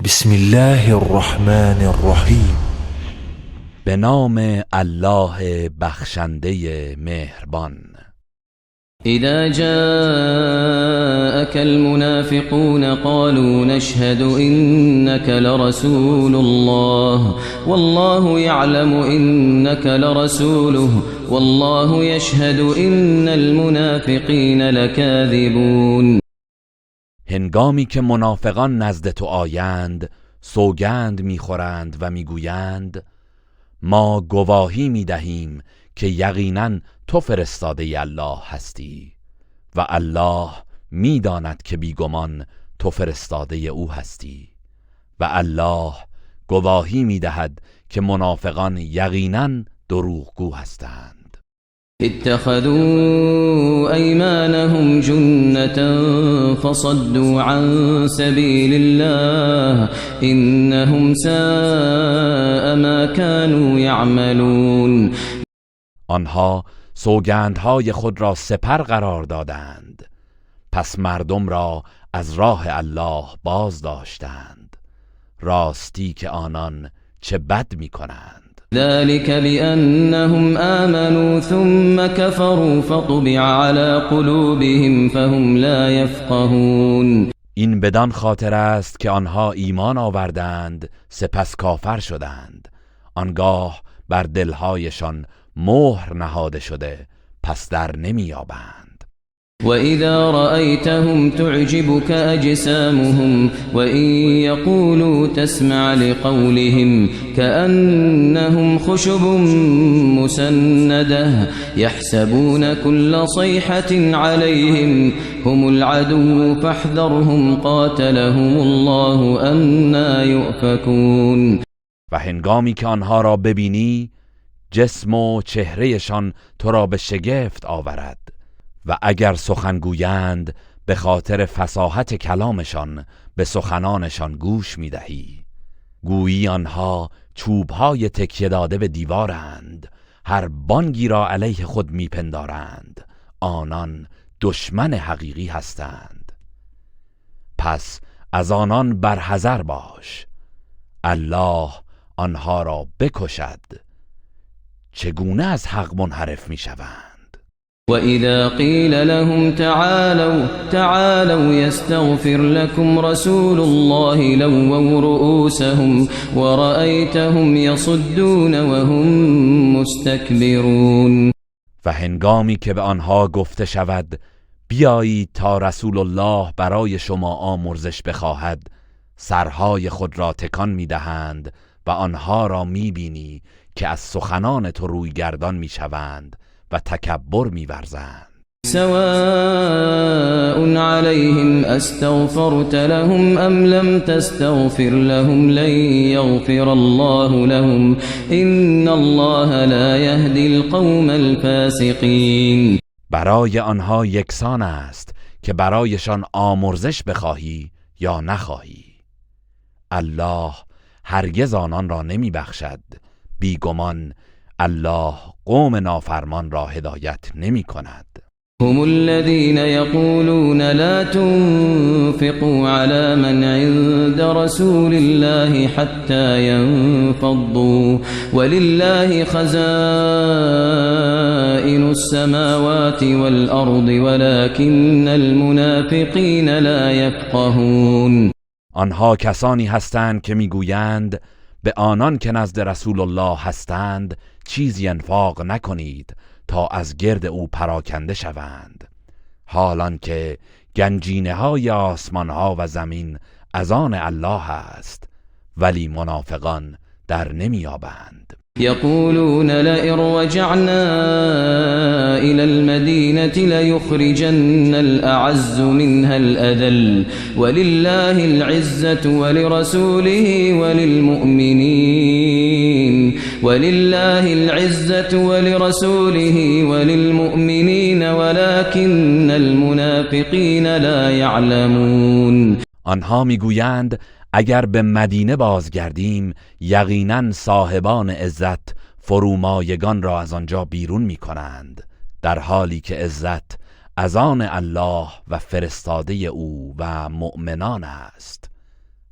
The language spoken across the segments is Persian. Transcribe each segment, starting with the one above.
بسم الله الرحمن الرحیم. به نام الله بخشنده مهربان. اذا جاءك المنافقون قالوا نشهد إنك لرسول الله والله يعلم إنك لرسوله والله يشهد إن المنافقين لكاذبون. هنگامی که منافقان نزد تو آیند سوگند میخورند و میگویند ما گواهی میدهیم که یقینا تو فرستاده الله هستی و الله میداند که بیگمان تو فرستاده او هستی و الله گواهی میدهد که منافقان یقینا دروغگو هستند. اتخذوا أيمانهم جنة فصدوا عن سبيل الله إنهم ساء ما كانوا يعملون. آنها سوگندهای خود را سپر قرار دادند پس مردم را از راه الله باز داشتند. راستی که آنان چه بد می کنند. ذلك بأنهم آمنوا ثم كفروا فطبع على قلوبهم فهم لا يفقهون. این بدان خاطر است که آنها ایمان آوردند سپس کافر شدند آنگاه بر دلهایشان مهر نهاده شده پس در نمی‌یابند. وَإِذَا رَأَيْتَهُمْ تُعْجِبُكَ أَجْسَامُهُمْ وَإِنْ يَقُولُوا تَسْمَعْ لِقَوْلِهِمْ كَأَنَّهُمْ خُشُبٌ مُّسَنَّدَةٌ يَحْسَبُونَ كُلَّ صَيْحَةٍ عَلَيْهِمْ هُمُ الْعَدُوُّ فَاحْذَرْهُمْ قَاتَلَهُمُ اللَّهُ أَنَّىٰ يُؤْفَكُونَ. و هنگامی که آنها را ببینی جسم و چهرهشان تو را به شگفت آورد و اگر سخن گویند به خاطر فصاحت کلامشان به سخنانشان گوش میدهی. گویی آنها چوبهای تکیه داده به دیوارند هر بانگی را علیه خود میپندارند آنان دشمن حقیقی هستند. پس از آنان برحذر باش الله آنها را بکشد چگونه از حق منحرف میشوند. وَإِذَا قِيلَ لَهُمْ تَعَالَوْا يَسْتَغْفِرْ لَكُمْ رَسُولُ اللَّهِ لَوَّوْا رُؤُوسَهُمْ وَرَأَيْتَهُمْ يَصُدُّونَ وَهُمْ مُسْتَكْبِرُونَ. و هنگامی که به آنها گفته شود بیایید تا رسول الله برای شما آمرزش بخواهد سرهای خود را تکان میدهند و آنها را میبینی که از سخنان تو روی گردان میشوند و تکبر می‌ورزند. سواء عليهم استغفرت لهم ام لم تستغفر لهم لن يغفر الله لهم ان الله لا يهدي القوم الفاسقين. برای آنها یکسان است که برایشان آمرزش بخواهی یا نخواهی الله هرگز آنان را نمی‌بخشد. بیگمان الله قوم نافرمان را هدایت نمی کند. هم الذين يقولون لا تنفقوا على من عند رسول الله حتى ينفضوا ولله خزائن السماوات والأرض ولكن المنافقين لا يفقهون. آنها کسانی هستند که میگویند به آنان که نزد رسول الله هستند چیزی انفاق نکنید تا از گرد او پراکنده شوند حالان که گنجینه های آسمان ها و زمین از آن الله است ولی منافقان در نمیابند. يقولون لئن رجعنا إلى المدينة ليخرجن الأعز منها الأذل ولله العزة ولرسوله وللمؤمنين ولكن المنافقين لا يعلمون. آنها میگویند اگر به مدینه بازگردیم یقینا صاحبان عزت فرومایگان را از آنجا بیرون می کنند در حالی که عزت از آن الله و فرستاده او و مؤمنان است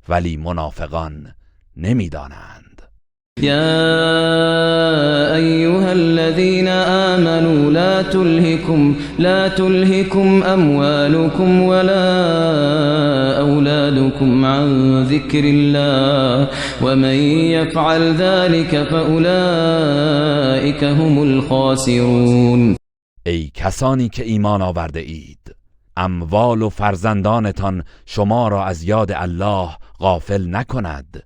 ولی منافقان نمیدانند. يا أيها الذين آمنوا لا تلهكم أموالكم ولا أولادكم عن ذكر الله ومن يفعل ذلك فأولئك هم الخاسرون. ای کسانی که ایمان آورده اید، اموال و فرزندانتان شما را از یاد الله غافل نکند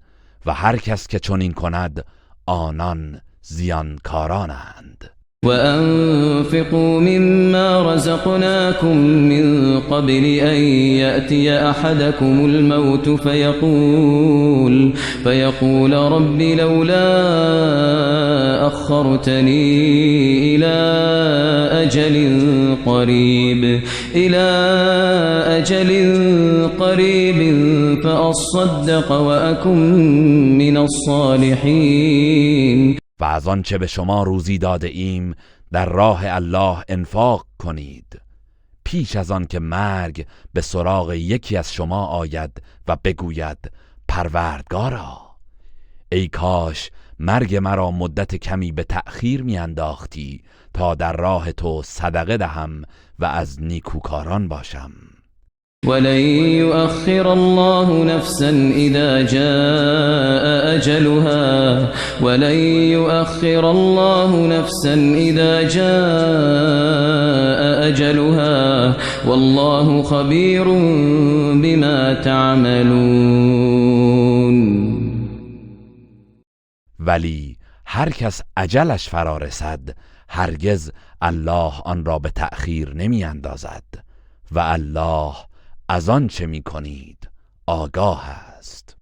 و هر کس که چنین کند آنان زیانکارانند. وأنفقوا مما رزقناكم من قبل أن يأتي أحدكم الموت فيقول رب لولا أخرتني إلى أجل قريب فأصدق وأكن من الصالحين. و از آنچه به شما روزی داده ایم در راه الله انفاق کنید پیش از آن که مرگ به سراغ یکی از شما آید و بگوید پروردگارا ای کاش مرگ مرا مدت کمی به تأخیر میانداختی تا در راه تو صدقه دهم و از نیکوکاران باشم. ولن يؤخر الله نفسا إذا جاء أجلها والله خبير بما تعملون. ولی هر کس اجلش فرا رسد هرگز الله آن را به تأخیر نمی اندازد و الله از آن چه می کنید آگاه است.